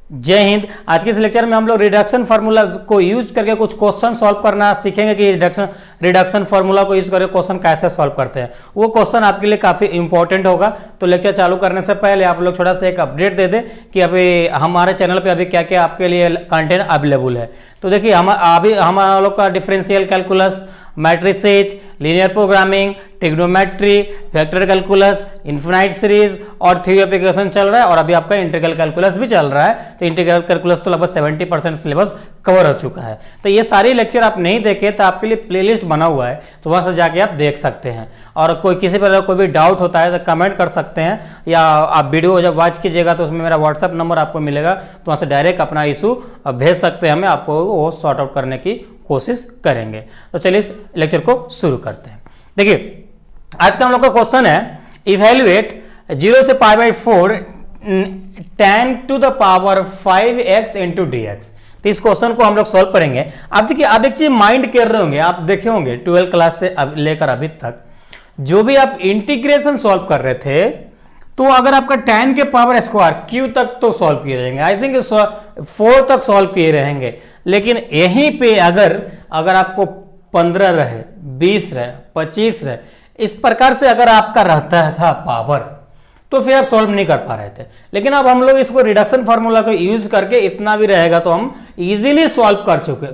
जय हिंद। आज के इस लेक्चर में हम लोग रिडक्शन फार्मूला को यूज करके कुछ क्वेश्चन सॉल्व करना सीखेंगे कि रिडक्शन फार्मूला को यूज करके क्वेश्चन कैसे सॉल्व करते हैं। वो क्वेश्चन आपके लिए काफी इंपॉर्टेंट होगा। तो लेक्चर चालू करने से पहले आप लोग थोड़ा सा एक अपडेट दे दें कि अभी हमारे चैनल पे अभी क्या क्या आपके लिए कंटेंट अवेलेबल है। तो देखिए अभी हमारा लोग का differential calculus, matrices, linear programming, trigonometry, vector calculus, infinite series और थ्योरी एप्लीकेशन चल रहा है और अभी आपका इंटीग्रल कैलकुलस भी चल रहा है। तो इंटीग्रल कैलकुलस तो लगभग 70% सिलेबस कवर हो चुका है। तो ये सारी लेक्चर आप नहीं देखे तो आपके लिए प्लेलिस्ट बना हुआ है, तो वहां से जाके आप देख सकते हैं। और कोई किसी प्रकार कोई भी डाउट होता है तो कमेंट कर सकते हैं, या आप वीडियो जब वॉच कीजिएगा तो उसमें मेरा व्हाट्सएप नंबर आपको मिलेगा, तो वहां से डायरेक्ट अपना इशू भेज सकते हैं हमें, आपको वो सॉर्ट आउट करने की कोशिश करेंगे। तो चलिए इस लेक्चर को शुरू करते हैं। देखिए आज का हम लोग का क्वेश्चन है इवैल्यूएट 0 से π/4 tan to the power 5x into dx। तो इस क्वेश्चन को हम लोग सॉल्व करेंगे। अब देखिए आप एक चीज माइंड कर रहे होंगे, आप देखे होंगे 12th क्लास से लेकर अभी तक जो भी आप इंटीग्रेशन सॉल्व कर रहे थे, तो अगर आपका tan के पावर स्क्वायर q तक तो सॉल्व किए रहेंगे, आई थिंक 4 तक सॉल्व किए रहेंगे। लेकिन यहीं पे अगर आपको 15 रहे, 20 रहे, 25 रहे, इस प्रकार से अगर आपका रहता था पावर, तो फिर आप सॉल्व नहीं कर पा रहे थे। लेकिन अब हम लोग इसको रिडक्शन फार्मूला को यूज करके इतना भी रहेगा तो हम इजीली सॉल्व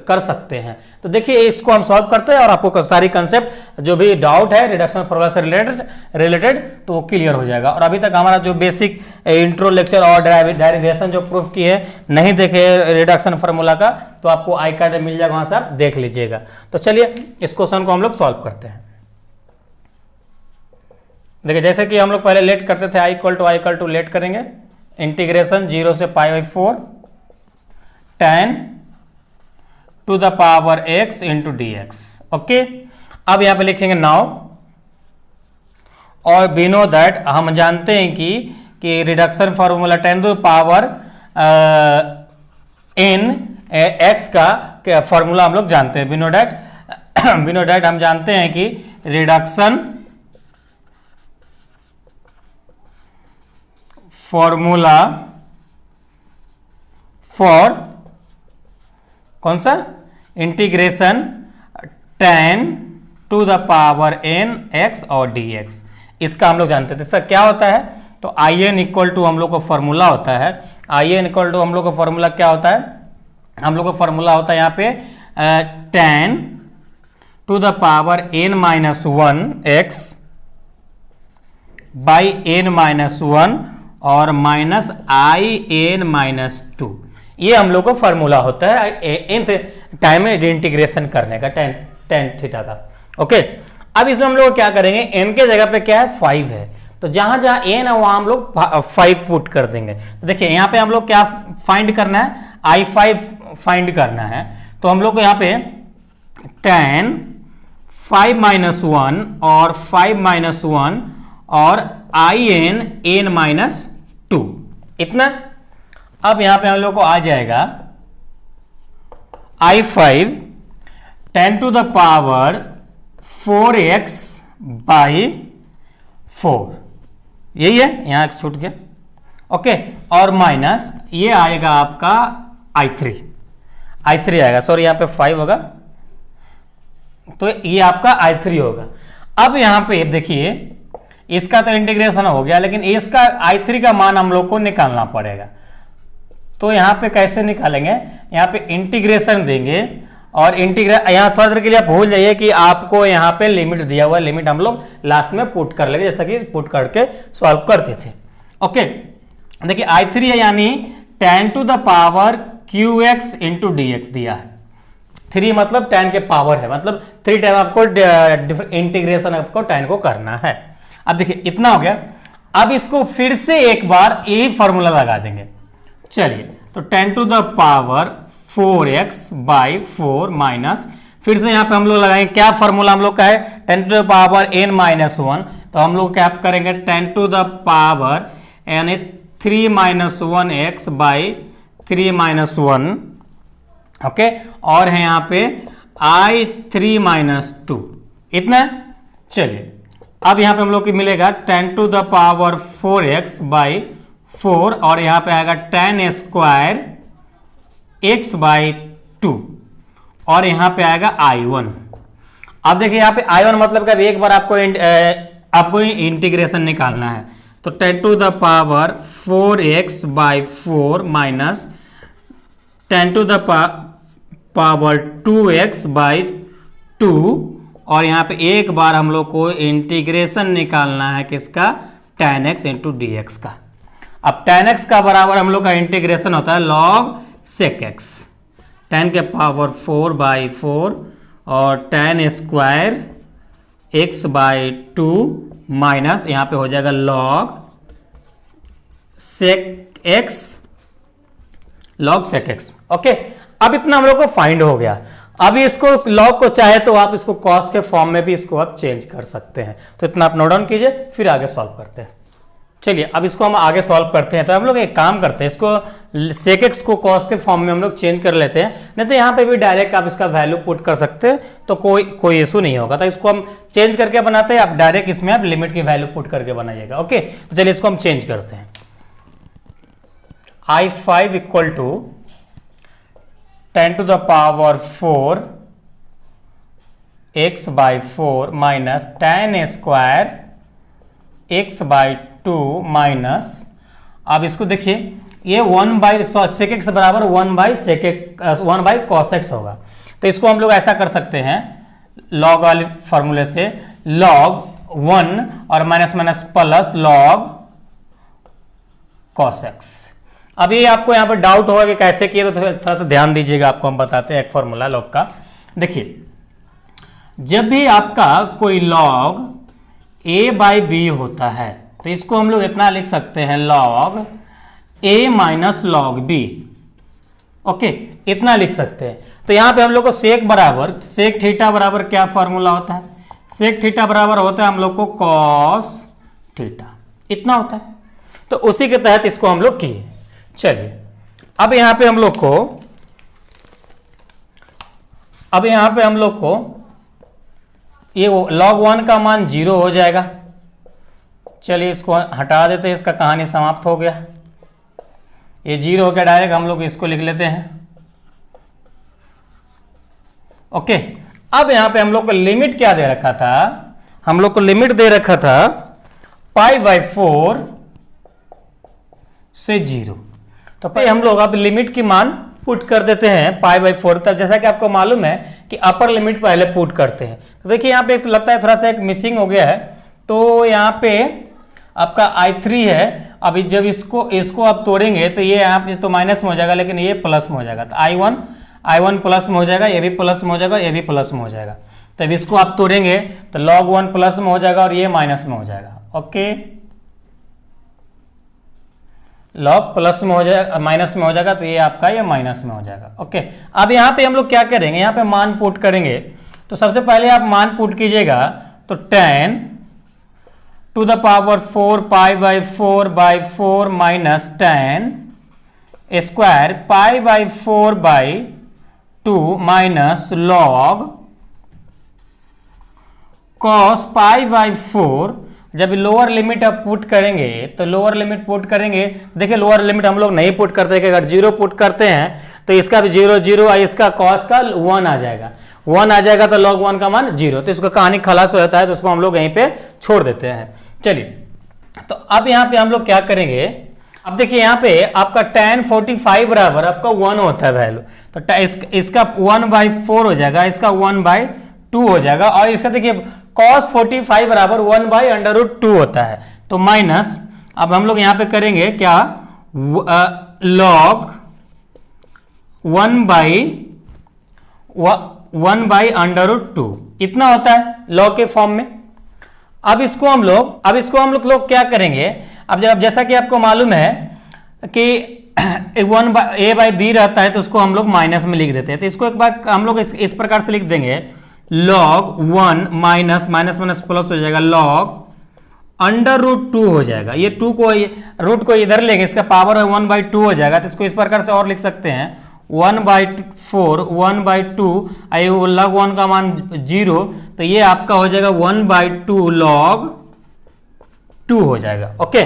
कर सकते हैं। तो देखिए इसको हम सॉल्व करते हैं और आपको सारी कंसेप्ट जो भी डाउट है रिडक्शन फार्मूला से रिलेटेड तो वो क्लियर हो जाएगा। और अभी तक हमारा जो बेसिक इंट्रो लेक्चर और डेरिवेशन जो प्रूफ की है नहीं देखे रिडक्शन फार्मूला का, तो आपको आई कार्ड मिल जाएगा, वहां से आप देख लीजिएगा। तो चलिए इस क्वेश्चन को हम लोग सॉल्व करते हैं। देखिए जैसे कि हम लोग पहले लेट करते थे, आई इक्वल टू लेट करेंगे इंटीग्रेशन 0 से π/4 tan to the power x into dx। Okay, अब यहां पे लिखेंगे नाउ, और वी नो दैट हम जानते हैं कि reduction formula tan to the power n x का फॉर्मूला हम लोग जानते हैं। वी नो दैट हम जानते हैं कि रिडक्शन फॉर्मूला फॉर कौन सा integration tan to the power n x और dx, इसका हम लोग जानते थे। सर क्या होता है, तो in इक्वल टू हम लोग को फॉर्मूला होता है, in इक्वल टू हम लोग को फॉर्मूला क्या होता है, हम लोग को फॉर्मूला होता है यहाँ पे tan to the power n-1 x by n-1 और माइनस in-2, ये हम लोग को फॉर्मूला होता है nth टाइम में इंटीग्रेशन करने का tan थीटा का। ओके, अब इसमें हम लोग क्या करेंगे, n के जगह पे क्या है 5 है, तो जहां जहां n है वहां हम लोग 5 पुट कर देंगे। तो देखिए यहाँ पे हम लोग क्या फाइंड करना है, I5 फाइंड करना है। तो हम लोग को यहाँ पे tan 5-1 और 5-1 और in-2 इतना। अब यहां पे हम लोग को आ जाएगा I5 tan to the power 4x by 4, यही है, यहां छूट गया। ओके, और माइनस ये आएगा आपका I3 आएगा, सॉरी यहां पे 5 होगा, तो ये आपका I3 होगा। अब यहां पे देखिए इसका तो इंटीग्रेशन हो गया, लेकिन इसका I3 का मान हम लोग को निकालना पड़ेगा। तो यहां पे कैसे निकालेंगे, यहां पे इंटीग्रेशन देंगे और यहां थोड़ा देर के लिए आप भूल जाइए कि आपको यहां पे लिमिट दिया हुआ है, लिमिट हम लोग लास्ट में पुट कर लेंगे, जैसा कि पुट करके सॉल्व करते थे। ओके, देखिए I3 है यानी tan to the power qx into dx दिया है। 3 मतलब tan के पावर है, मतलब 3 टाइम आपको इंटीग्रेशन आपको tan को करना है। अब देखिए इतना हो गया। अब इसको फिर से एक बार यही फॉर्मूला लगा देंगे। चलिए, तो tan to the power 4x by 4 minus, फिर से यहां पे हम लोग लगाएंगे क्या फॉर्मूला हम लोग का है, tan to the power n-1, तो हम लोग क्या करेंगे tan टू द पावर यानी 3-1x बाई 3-1। ओके, और है यहां पे I3-2 इतना। चलिए अब यहां पे हम लोग को मिलेगा tan to the power 4x by 4 और यहाँ पे आएगा tan स्क्वायर x बाई 2 और यहाँ पे आएगा I1। अब देखिए यहाँ पे I1 मतलब कि एक बार आपको इंटीग्रेशन निकालना है, तो 10 to the power 4x by 4 minus 10 to the power 2x by 2 और यहाँ पे एक बार हम लोग को इंटीग्रेशन निकालना है किसका, tan x into D x का। अब tan x का बराबर हम लोग का इंटीग्रेशन होता है log sec x, 10 के पावर 4 बाई 4 और tan square x by 2 minus यहाँ पे हो जाएगा log sec x। ओके, अब इतना हम लोग को फाइंड हो गया। अभी इसको log को चाहे तो आप इसको cos के फॉर्म में भी इसको आप चेंज कर सकते हैं, तो इतना आप नोट डाउन कीजिए, फिर आगे सॉल्व करते हैं। चलिए अब इसको हम आगे सॉल्व करते हैं। तो हम लोग एक काम करते हैं, इसको sec x को cos के फॉर्म में हम लोग चेंज कर लेते हैं, नहीं तो यहाँ पे भी डायरेक्ट आप इसका वैल्यू पुट कर सकते हैं, तो कोई इशू नहीं होगा। तो इसको हम चेंज करके बनाते हैं, आप डायरेक्ट इसमें आप लिमिट की वैल्यू पुट करके बनाइएगा। ओके, तो चलिए इसको हम चेंज करते हैं। I5 equal to 10 to the power 4 x by 4 minus tan square x by 2 minus, अब इसको देखिए ये 1 बाई सेक एक्स बराबर 1 बाई कॉस एक्स होगा। तो इसको हम लोग ऐसा कर सकते हैं लॉग वाले फॉर्मूले से, लॉग 1 और minus minus plus log cos x. अब ये आपको यहाँ पर डाउट होगा कि कैसे किए, तो थोड़ा सा ध्यान दीजिएगा, आपको हम बताते हैं एक फॉर्मूला लॉग का। देखिए जब भी आपका कोई लॉग a बाई बी होता है तो इसको हम लोग इतना लिख सकते हैं log a minus log b। Okay, इतना लिख सकते हैं। तो यहां पे हम लोग को सेक थीटा बराबर क्या फॉर्मूला होता है, सेक थीटा बराबर होता है हम लोग को cos थीटा, इतना होता है। तो उसी के तहत इसको हम लोग किए। चलिए अब यहां पे हम लोग को ये log 1 का मान 0 हो जाएगा। चलिए इसको हटा देते हैं, इसका कहानी समाप्त हो गया। ये 0 हो गया, डायरेक्ट हम लोग इसको लिख लेते हैं। ओके, अब यहां पे हम लोग को लिमिट क्या दे रखा था, हम लोग को लिमिट दे रखा था पाई बाई 4 से 0। तो भाई हम लोग अब लिमिट की मान पुट कर देते हैं पाई बाई 4 तक। जैसा कि आपको मालूम है कि अपर लिमिट पहले पुट करते हैं। तो देखिए यहाँ पे एक तो लगता है थोड़ा सा एक मिसिंग हो गया है, तो यहाँ पे आपका I3 है। अभी जब इसको आप तोड़ेंगे तो ये यहाँ पे तो माइनस में हो जाएगा, लेकिन ये प्लस में हो जाएगा। तो I1 प्लस में हो जाएगा, ये भी प्लस में हो जाएगा, ये भी प्लस में हो जाएगा। तब इसको आप तोड़ेंगे तो log 1 प्लस में हो जाएगा और ये माइनस में हो जाएगा। ओके, लॉग प्लस में हो जाएगा, माइनस में हो जाएगा, तो ये आपका ये माइनस में हो जाएगा। ओके, अब यहाँ पे हम लोग क्या करेंगे, यहाँ पे मान पुट करेंगे। तो सबसे पहले आप मान पुट कीजिएगा, तो 10 to the power 4 pi by 4 minus 10 square pi by 4 by 2 minus log cos pi by 4। जब लोअर लिमिट आप पुट करेंगे तो लोअर लिमिट पुट करेंगे, देखिए लोअर लिमिट हम लोग नहीं पुट करते, कि अगर 0 पुट करते हैं तो इसका भी 0 और इसका कॉस का 1 आ जाएगा, 1 आ जाएगा तो log 1 का मान 0। तो इसका कहानी खलास हो जाता है, तो उसको हम लोग यहीं पे छोड़ देते हैं। चलिए, तो अब यहाँ पे हम लोग क्या करेंगे, अब देखिए यहाँ पे आपका tan 45 बराबर आपका 1 होता है वैल्यू, तो इसका 1 बाई 4 हो जाएगा, इसका 1 बाई 2 हो जाएगा, और इसका देखिए cos 45 बराबर 1 बाई अंडर रूट 2 होता है। तो माइनस, अब हम लोग यहाँ पे करेंगे क्या, log 1 बाई अंडर रूट 2, इतना होता है log के फॉर्म में। अब इसको हम लोग क्या करेंगे, अब जैसा कि आपको मालूम है कि a बाई बी रहता है, तो उसको हम लोग माइनस में लिख देते हैं। तो इसको एक बार हम लोग इस प्रकार से लिख देंगे, log 1 minus minus minus plus हो जाएगा, log अंडर रूट 2 हो जाएगा। ये 2 को रूट को इधर लेंगे, इसका पावर 1 बाई 2 हो जाएगा। तो इसको इस प्रकार से और लिख सकते हैं, 1 बाई 4 1 बाई 2, log 1 का मान 0, तो ये आपका हो जाएगा 1 बाई 2 log 2 हो जाएगा। ओके,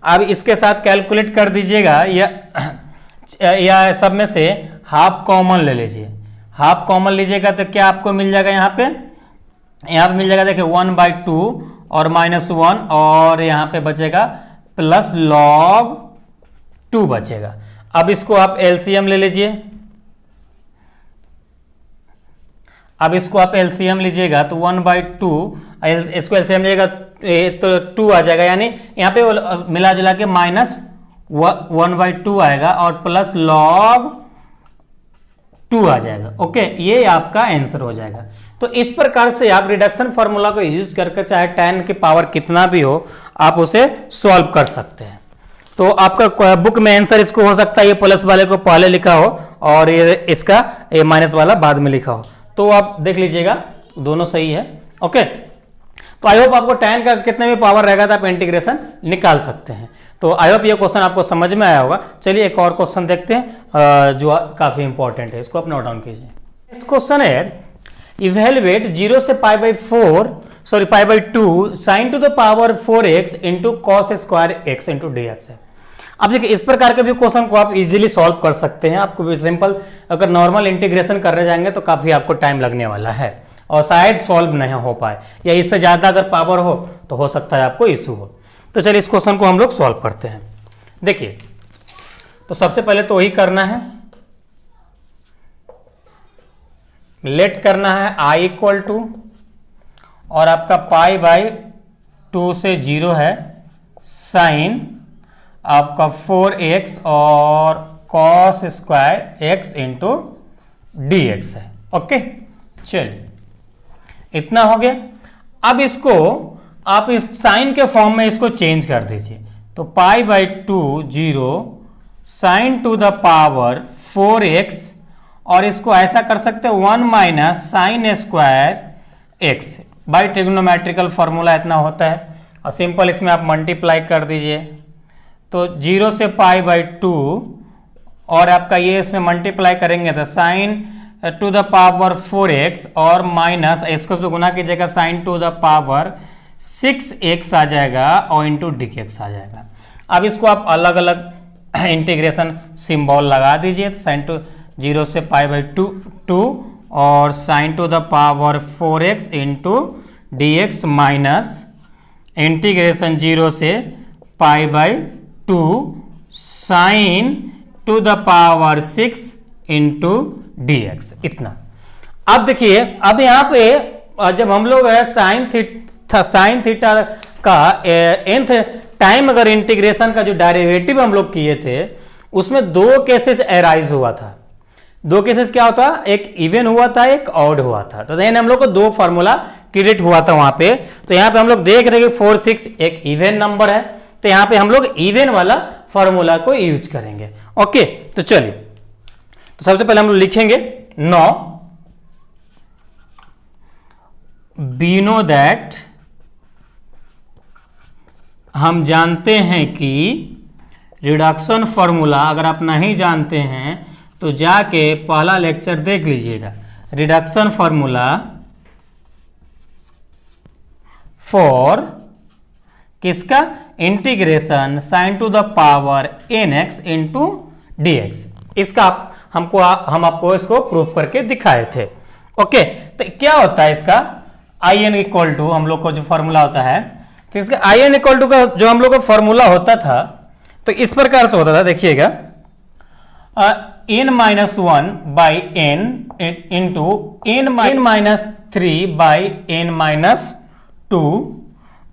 अब इसके साथ कैलकुलेट कर दीजिएगा, या सब में से हाफ कॉमन ले लीजिए। हाफ कॉमन लीजिएगा तो क्या आपको मिल जाएगा यहाँ पे मिल जाएगा, देखिए 1/2 और -1, और यहाँ पे बचेगा प्लस log 2 बचेगा। अब इसको आप एलसीएम ले लीजिए। अब इसको आप एलसीएम लीजिएगा तो 1/2, इसको एलसीएम लीजिएगा तो 2 आ जाएगा, यानी यहाँ पे मिला जुला के -1/2 आएगा और प्लस log 2 आ जाएगा। ओके, ये आपका आंसर हो जाएगा। तो इस प्रकार से आप रिडक्शन फार्मूला को यूज करके चाहे 10 की पावर कितना भी हो आप उसे सॉल्व कर सकते हैं। तो आपका बुक में आंसर इसको हो सकता है ये प्लस वाले को पहले लिखा हो और ये माइनस वाला बाद में लिखा हो, तो आप देख लीजिएगा दोनों सही है। ओके, तो आई होप आपको 10 का कितने भी पावर रहेगा तो आप इंटीग्रेशन निकाल सकते हैं। तो आई होप ये क्वेश्चन आपको समझ में आया होगा। चलिए एक और क्वेश्चन देखते हैं जो काफी इंपॉर्टेंट है, इसको आप नोट डाउन कीजिए। नेक्स्ट क्वेश्चन है इवेल्युएट 0 से π/2 sin to the power 4x into cos square x into dx है। अब देखिए इस प्रकार के भी क्वेश्चन को आप इजीली सॉल्व कर सकते हैं। आपको भी सिंपल अगर नॉर्मल इंटीग्रेशन करने जाएंगे तो काफी आपको टाइम लगने वाला है और शायद सॉल्व नहीं हो पाए, या इससे ज्यादा अगर पावर हो तो हो सकता है आपको इशू हो। तो चलिए इस क्वेश्चन को हम लोग सॉल्व करते हैं। देखिए तो सबसे पहले तो वही करना है, लेट करना है i = और आपका π/2 से 0 है साइन आपका 4x और cos square x into dx है। ओके, चलिए इतना हो गया। अब इसको आप इस साइन के फॉर्म में इसको चेंज कर दीजिए, तो π/2 0 sin to the power 4x, और इसको ऐसा कर सकते हैं 1 - sin square x by trigonometrical formula इतना होता है, और सिंपल इसमें आप मल्टीप्लाई कर दीजिए तो 0 से π/2 और आपका ये इसमें मल्टीप्लाई करेंगे तो sin to the power 4x और माइनस इसको तो गुना कीजिएगा sin to the power 6x आ जाएगा और इंटू dx आ जाएगा। अब इसको आप अलग अलग इंटीग्रेशन सिंबल लगा दीजिए, तो sin to 0 से π/2 और sin to the power 4x into dx minus integration 0 से π/2 sin to the power 6 into dx, इतना। अब देखिए अब यहाँ पे जब हम लोग साइन थीटा का nth टाइम अगर इंटीग्रेशन का जो डेरिवेटिव हम लोग किए थे उसमें दो केसेस अराइज हुआ था। दो केसेस क्या होता, एक इवन हुआ था एक ऑड हुआ था, तो हम लोग को दो फार्मूला क्रिएट हुआ था वहां पे। तो यहाँ पे हम लोग देख रहे हैं 4 6 एक इवन नंबर है, तो यहाँ पे हम लोग इवन वाला फार्मूला को यूज करेंगे। ओके, तो चलिए तो सबसे पहले हम लोग लिखेंगे नो वी नो दैट, हम जानते हैं कि रिडक्शन फॉर्मूला, अगर आप नहीं जानते हैं तो जाके पहला लेक्चर देख लीजिएगा, रिडक्शन फॉर्मूला फॉर किसका, integration sign to the power nx into dx, इसका हम आपको इसको प्रूफ करके दिखाए थे। ओके, तो क्या होता है इसका in इक्वल टू, हम लोग को जो फॉर्मूला होता है, तो इसका in इक्वल टू का जो हम लोग का फॉर्मूला होता था तो इस प्रकार से होता था, देखिएगा n-1 by n into n-3 by n-2,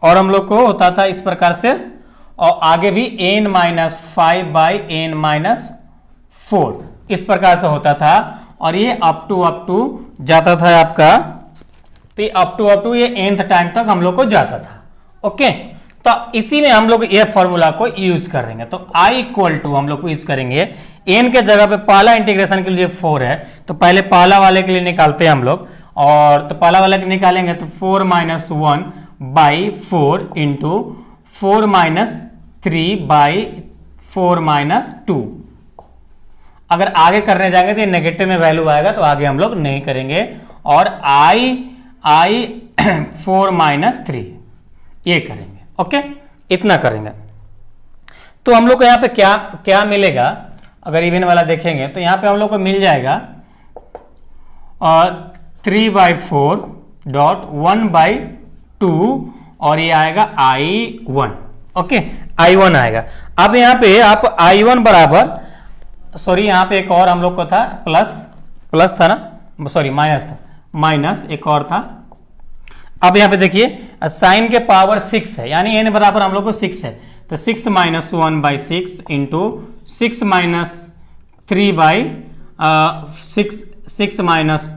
और हम लोग को होता था इस प्रकार से, और आगे भी n-5 बाई n-4 इस प्रकार से होता था, और ये अप टू जाता था आपका, तो अप टू ये nth टाइम तक हम लोग को जाता था। ओके, तो इसी में हम लोग ये फॉर्मूला को यूज करेंगे। तो i इक्वल टू हम लोग को यूज करेंगे, n के जगह पे पहला इंटीग्रेशन के लिए 4 है, तो पहले पहला वाले के लिए निकालते हैं हम लोग, और तो पहला वाले के निकालेंगे तो 4 - 1 बाई 4 इंटू 4 - 3 बाई 4 - 2। अगर आगे करने जाएंगे तो ये नेगेटिव में वैल्यू आएगा, तो आगे हम लोग नहीं करेंगे, और i 4 - 3 ये करेंगे। ओके, इतना करेंगे। तो हम लोग को यहाँ पे क्या क्या मिलेगा, अगर इवन वाला देखेंगे तो यहाँ पे हम लोग को मिल जाएगा 3/4.1/2 और ये आएगा I1। ओके, I1 आएगा। अब यहाँ पे आप I1 बराबर, सॉरी यहाँ पे एक और हम लोग को था प्लस था ना, सॉरी माइनस था, माइनस एक और था। अब यहाँ पे देखिए साइन के पावर 6 है, यानी n बराबर हम लोग को 6 है, तो 6 - 1/6 इंटू 6 -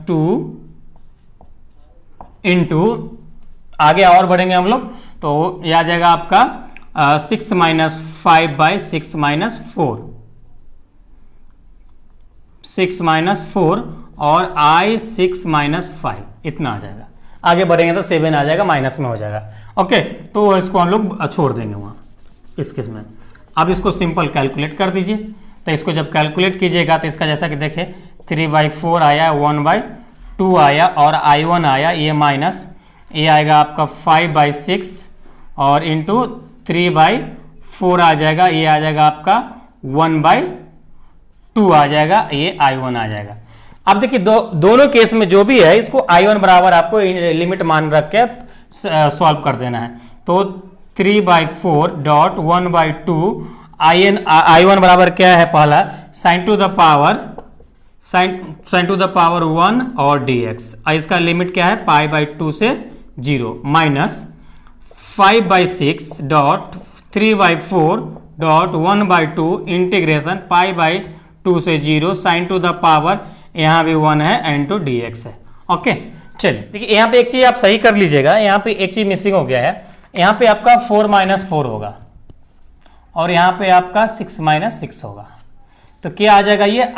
2 इंटू, आगे और बढ़ेंगे हम लोग तो ये आ जाएगा आपका 6 - 5/6 - 4, 6 - 4 और I6 - 5 इतना आ जाएगा। आगे बढ़ेंगे तो 7 आ जाएगा, माइनस में हो जाएगा। ओके, तो इसको हम लोग छोड़ देंगे वहाँ इस केस में। अब इसको सिंपल कैलकुलेट कर दीजिए। तो इसको जब कैलकुलेट कीजिएगा तो इसका जैसा कि देखें 3/4 आया, 1/2 आया और I1 आया, ये माइनस, ये आएगा आपका 5/6 और इंटू 3/4 आ जाएगा, ये आ जाएगा आपका 1/2 आ जाएगा, ये I1 आ जाएगा। अब देखिए दोनों केस में जो भी है इसको I1 बराबर आपको लिमिट मान रख के सॉल्व कर देना है। तो 3/4.1/2 I1 बराबर क्या है, पहला sin टू द पावर 1 और dx, इसका लिमिट क्या है π/2 से 0 माइनस 5/6.3/4.1/2 इंटीग्रेशन π/2 से 0 sin टू द पावर, यहाँ भी 1 है एंड टू dx है। ओके, चलिए देखिए यहाँ पे एक चीज आप सही कर लीजिएगा, यहाँ पे एक चीज मिसिंग हो गया है, यहाँ पे आपका 4 - 4 होगा और यहाँ पे आपका 6 - 6 होगा, तो क्या आ जाएगा, ये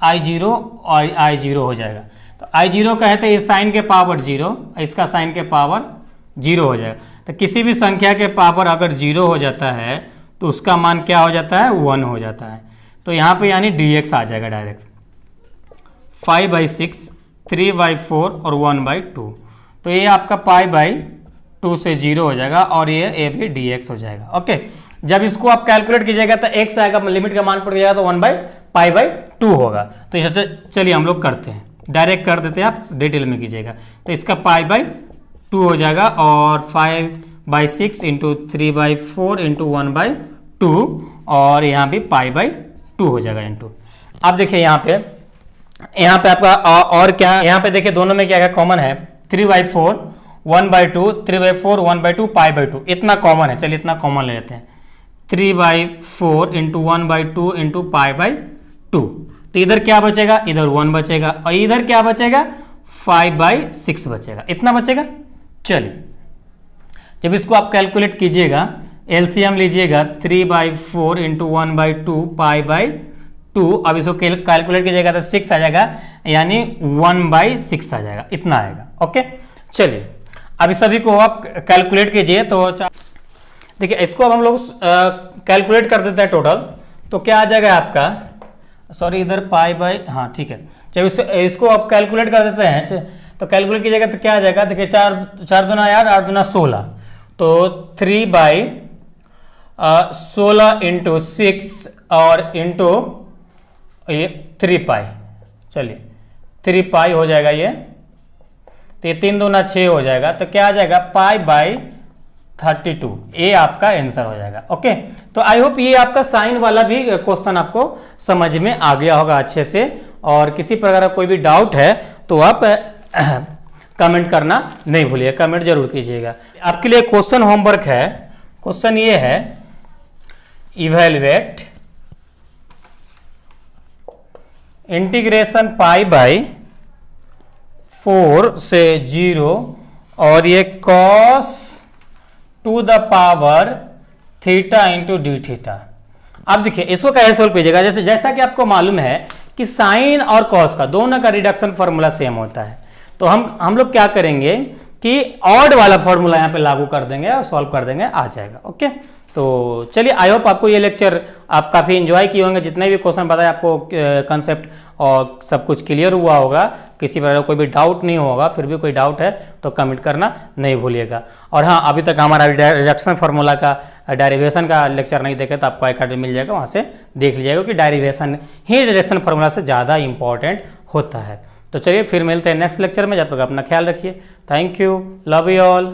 I0 और I0 हो जाएगा। तो I0 कहते हैं साइन के पावर 0, इसका साइन के पावर 0 हो जाएगा। तो किसी भी संख्या के पावर अगर 0 हो जाता है तो उसका मान क्या हो जाता है, 1 हो जाता है। तो यहाँ पे यानी dx आ जाएगा डायरेक्ट 5/6, 3/4 और 1/2, तो ये आपका π/2 से 0 हो जाएगा और ये भी dx हो जाएगा। ओके, जब इसको आप कैलकुलेट कीजिएगा तो x आएगा, लिमिट का मान पड़ जाएगा तो 1/π/2 होगा। तो इसे चलिए हम लोग करते हैं, डायरेक्ट कर देते हैं, आप डिटेल में कीजिएगा। तो इसका π/2 हो जाएगा और 5/6 इंटू 3/4 इंटू 1/2 और यहाँ भी π/2 हो जाएगा इंटू। अब देखिए यहाँ पे आपका और क्या, यहाँ पे देखिए दोनों में क्या क्या कॉमन है, 3/4 1/2, 3/4 1/2 π/2 इतना कॉमन है। चलिए इतना कॉमन ले लेते हैं, 3/4 इंटू 1/2 इंटू π/2, तो इधर क्या बचेगा, इधर 1 बचेगा और इधर क्या बचेगा, 5/6 बचेगा, इतना बचेगा। चलिए जब इसको आप कैलकुलेट कीजिएगा, एलसीएम लीजिएगा, 3/4 इंटू 1/2 π/2, अब इसको कैलकुलेट कीजिएगा तो 6 आ जाएगा, यानी 1/6 आ जाएगा, इतना आएगा। ओके, चलिए अभी सभी को आप कैलकुलेट कीजिए। तो देखिए इसको अब हम लोग कैलकुलेट कर देते हैं टोटल, तो क्या आ जाएगा आपका, सॉरी इधर हाँ ठीक है, जब इसको आप कैलकुलेट कर देते हैं तो कैलकुलेट कीजिएगा तो क्या आ जाएगा, देखिए 4 दूना 8 दूना 16, तो 3/16 इंटू 6 और इंटू ये 3π, चलिए 3π हो जाएगा ये, तो ये 3 दूना 6 हो जाएगा, तो क्या आ जाएगा π/32, ये आपका आंसर हो जाएगा। ओके, तो आई होप ये आपका साइन वाला भी क्वेश्चन आपको समझ में आ गया होगा अच्छे से, और किसी प्रकार का कोई भी डाउट है तो आप कमेंट करना नहीं भूलिए, कमेंट जरूर कीजिएगा। आपके लिए क्वेश्चन होमवर्क है, क्वेश्चन ये है, इवैल्यूएट इंटीग्रेशन π/4 से 0 और ये cos to the power theta into d theta. अब देखिए इसको कैसे सोल्व कीजिएगा, जैसा कि आपको मालूम है कि साइन और कॉस का दोनों का रिडक्शन फॉर्मूला सेम होता है, तो हम लोग क्या करेंगे कि ऑड वाला फॉर्मूला यहाँ पे लागू कर देंगे और सॉल्व कर देंगे, आ जाएगा। ओके, तो चलिए आई होप आपको ये लेक्चर आप काफ़ी एंजॉय किए होंगे, जितने भी क्वेश्चन बताए आपको कंसेप्ट और सब कुछ क्लियर हुआ होगा। किसी प्रकार का कोई भी डाउट नहीं होगा, फिर भी कोई डाउट है तो कमेंट करना नहीं भूलिएगा। और हाँ, अभी तक हमारा रिडक्शन फार्मूला का डेरिवेशन का लेक्चर नहीं देखे तो आपको अकेडमी मिल जाएगा, वहाँ से देख लीजिएगा कि डेरिवेशन ही रिडक्शन फार्मूला से ज़्यादा इंपॉर्टेंट होता है। तो चलिए फिर मिलते हैं नेक्स्ट लेक्चर में, जब तक अपना ख्याल रखिए। Thank you, love you all.